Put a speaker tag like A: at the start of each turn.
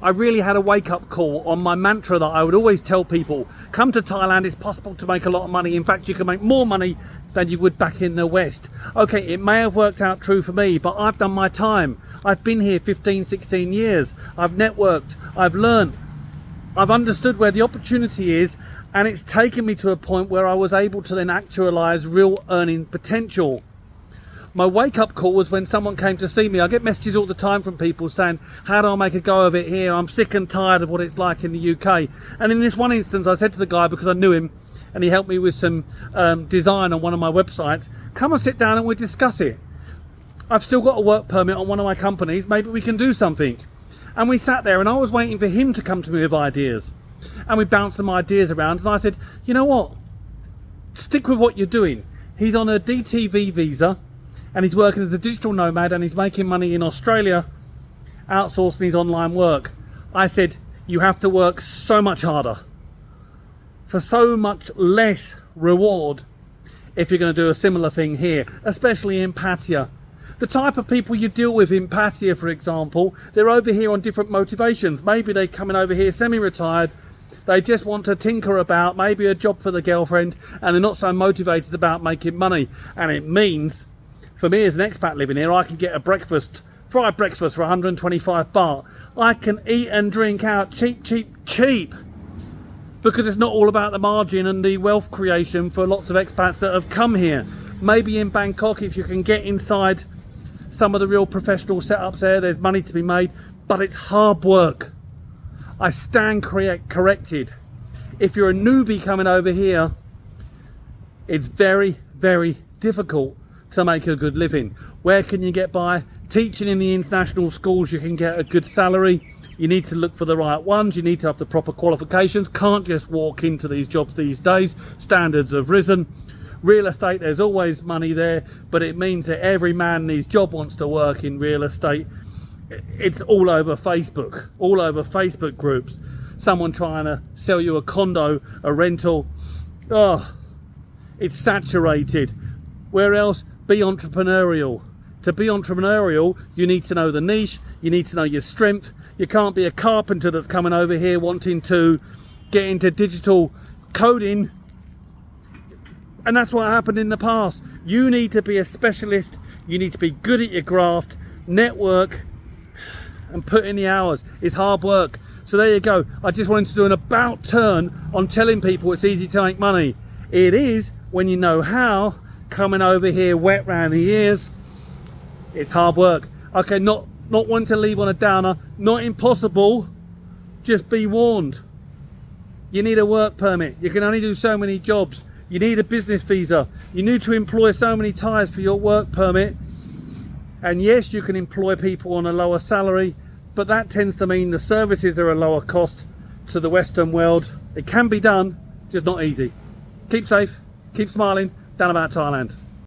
A: I really had a wake-up call on my mantra that I would always tell people: come to Thailand, it's possible to make a lot of money. In fact, you can make more money than you would back in the West. Okay, it may have worked out true for me, but I've done my time. I've been here 15, 16 years. I've networked, I've learned, I've understood where the opportunity is, and it's taken me to a point where I was able to then actualize real earning potential. My wake-up call was when someone came to see me. I get messages all the time from people saying, how do I make a go of it here? I'm sick and tired of what it's like in the UK. And in this one instance, I said to the guy, because I knew him, and he helped me with some design on one of my websites, come and sit down and we'll discuss it. I've still got a work permit on one of my companies. Maybe we can do something. And we sat there, and I was waiting for him to come to me with ideas. And we bounced some ideas around, and I said, you know what? Stick with what you're doing. He's on a DTV visa, and he's working as a digital nomad, and he's making money in Australia, outsourcing his online work. I said, you have to work so much harder for so much less reward if you're going to do a similar thing here, especially in Pattaya. The type of people you deal with in Pattaya, for example, they're over here on different motivations. Maybe they're coming over here semi-retired, they just want to tinker about, maybe a job for the girlfriend, and they're not so motivated about making money. And it means, for me as an expat living here, I can get a breakfast, fried breakfast for 125 baht. I can eat and drink out cheap, because it's not all about the margin and the wealth creation for lots of expats that have come here. Maybe in Bangkok, if you can get inside some of the real professional setups there, there's money to be made, but it's hard work. I stand corrected. If you're a newbie coming over here, it's very, very difficult to make a good living. Where can you get by? Teaching in the international schools, you can get a good salary. You need to look for the right ones. You need to have the proper qualifications. Can't just walk into these jobs these days. Standards have risen. Real estate, there's always money there, but it means that every man in his job wants to work in real estate. It's all over Facebook groups. Someone trying to sell you a condo, a rental. Oh, it's saturated. Where else? Be entrepreneurial. To be entrepreneurial, you need to know the niche. You need to know your strength. You can't be a carpenter that's coming over here wanting to get into digital coding. And that's what happened in the past. You need to be a specialist. You need to be good at your craft, network, and put in the hours. It's hard work. So there you go. I just wanted to do an about turn on telling people it's easy to make money. It is when you know how. Coming over here wet round the ears, it's hard work. Okay, not wanting to leave on a downer, not impossible, just be warned. You need a work permit. You can only do so many jobs. You need a business visa. You need to employ so many Thais for your work permit. And yes, you can employ people on a lower salary, but that tends to mean the services are a lower cost to the Western world. It can be done, just not easy. Keep safe, keep smiling. Down about Thailand.